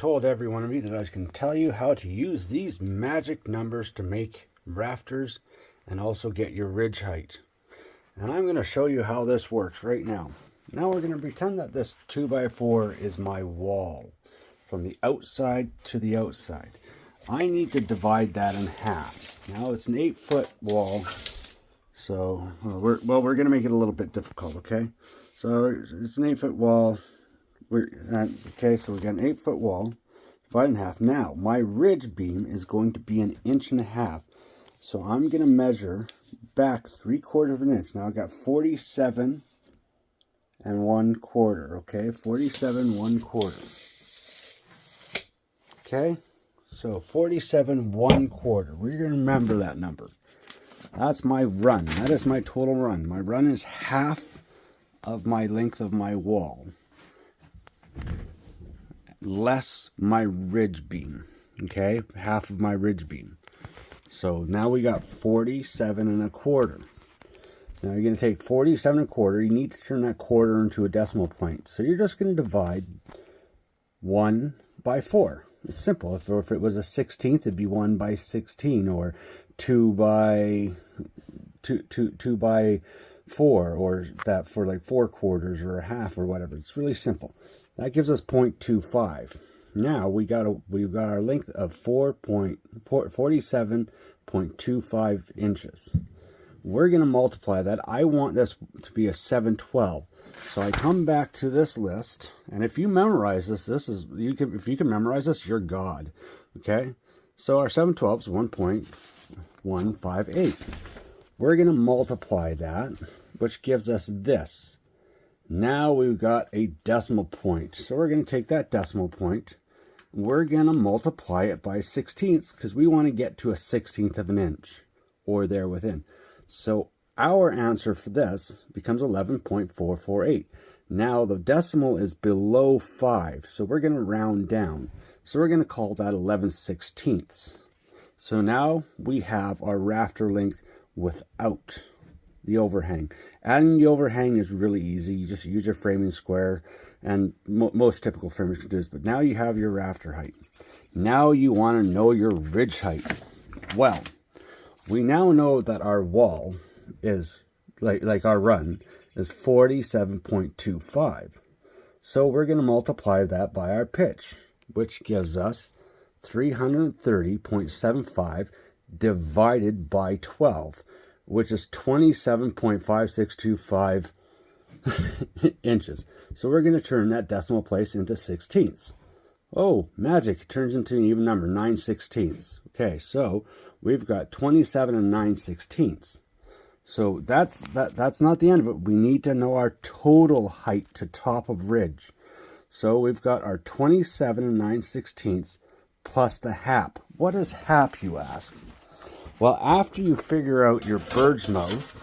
told every one of you that I can tell you how to use these magic numbers to make rafters and also get your ridge height. And I'm going to show you how this works right now. Now we're going to pretend that this 2x4 is my wall from the outside to the outside. I need to divide that in half. Now it's an 8-foot wall, so we're going to make it a little bit difficult, okay? So it's an 8-foot wall. Okay, so we got an 8-foot wall, divided in half. Now my ridge beam is going to be 1.5 inches. So I'm going to measure back 3/4 of an inch. Now I got 47 1/4. Okay, 47 1/4. Okay, so 47 1/4. We're going to remember that number. That's my run. That is my total run. My run is half of my length of my wall, less my ridge beam. Okay, half of my ridge beam. So now we got 47 1/4. Now you're going to take 47 1/4. You need to turn that quarter into a decimal point. So you're just going to divide 1 by 4. It's simple. If it was a 16th, it'd be 1 by 16, or 2 by 4, or that for like 4 quarters or a half or whatever. It's really simple. That gives us 0.25. Now we've got our length of 47.25 inches. We're going to multiply that. I want this to be a 7/12. So I come back to this list, and if you memorize this, if you can memorize this, you're God. Okay? So our 7/12 is 1.158. We're going to multiply that, which gives us this. Now we've got a decimal point. So we're going to take that decimal point. We're going to multiply it by 16ths because we want to get to a 16th of an inch or there within. So our answer for this becomes 11.448. Now the decimal is below 5, so we're going to round down. So we're going to call that 11/16. So now we have our rafter length without the overhang. Adding the overhang is really easy. You just use your framing square, and most typical framers can do this. But now you have your rafter height. Now you want to know your ridge height. Well, we now know that our wall is, like our run, is 47.25. So we're going to multiply that by our pitch, which gives us 330.75 divided by 12, which is 27.5625 inches. So we're going to turn that decimal place into 16ths. Oh, magic. It turns into an even number, 9/16. Okay, so we've got 27 9/16. So that's not the end of it. We need to know our total height to top of ridge. So we've got our 27 9/16 plus the hap. What is hap, you ask? Well, after you figure out your bird's mouth,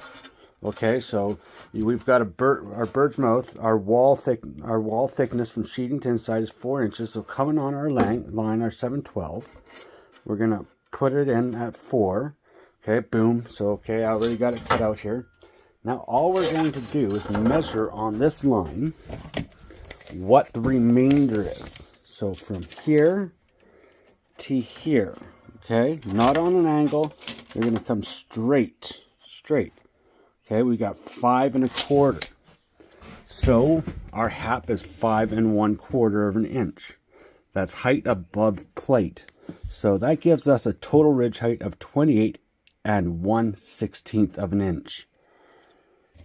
okay, so we've got our bird's mouth, our wall thickness from sheeting to inside is 4 inches. So coming on our line, our 7/12, we're gonna put it in at 4. Okay, boom. So okay, I already got it cut out here. Now all we're going to do is measure on this line what the remainder is. So from here to here. Okay, not on an angle. They're going to come straight. Okay, we got 5 1/4. So our hap is 5 1/4 of an inch. That's height above plate. So that gives us a total ridge height of 28 1/16 of an inch.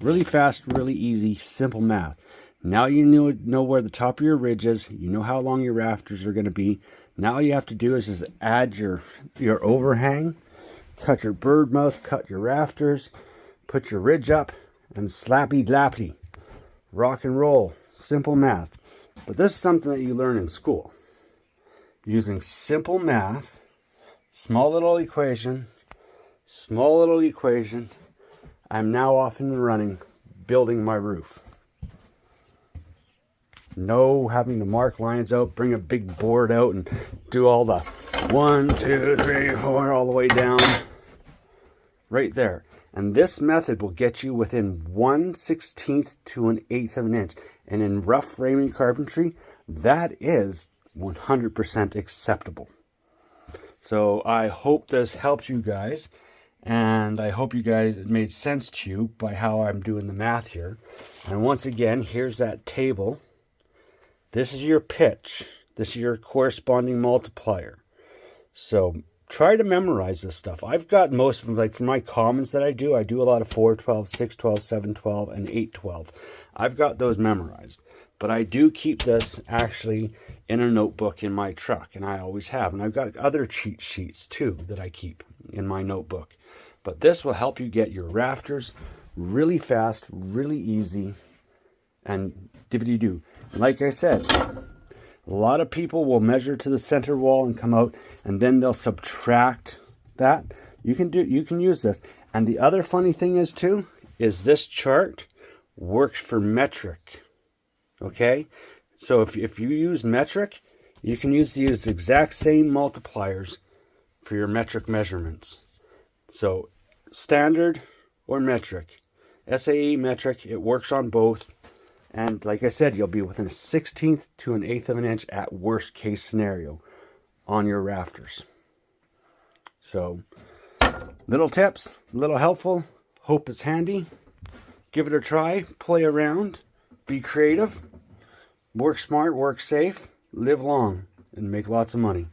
Really fast, really easy, simple math. Now you know where the top of your ridge is. You know how long your rafters are going to be. Now all you have to do is just add your overhang, cut your bird mouth, cut your rafters, put your ridge up, and slappy dappy. Rock and roll. Simple math. But this is something that you learn in school. Using simple math, small little equation, I'm now off and running, building my roof. No having to mark lines out, bring a big board out and do all the 1, 2, 3, 4 all the way down. Right there. And this method will get you within 1/16 to 1/8 of an inch. And in rough framing carpentry, that is 100% acceptable. So I hope this helps you guys, and I hope you guys, it made sense to you by how I'm doing the math here. And once again, here's that table. This is your pitch. This is your corresponding multiplier. So try to memorize this stuff. I've got most of them, like for my commons that I do a lot of 412, 612, 712, and 812. I've got those memorized. But I do keep this actually in a notebook in my truck, and I always have. And I've got other cheat sheets too that I keep in my notebook. But this will help you get your rafters really fast, really easy, and dibbity-doo. Like I said, a lot of people will measure to the center wall and come out, and then they'll subtract that. You can use this. And the other funny thing is too, is this chart works for metric. Okay, so if you use metric, you can use these exact same multipliers for your metric measurements. So standard or metric, SAE metric, it works on both. And like I said, you'll be within a 1/16th to an 1/8 of an inch at worst case scenario on your rafters. So little tips, little helpful, hope it's handy. Give it a try, play around. Be creative, work smart, work safe, live long, and make lots of money.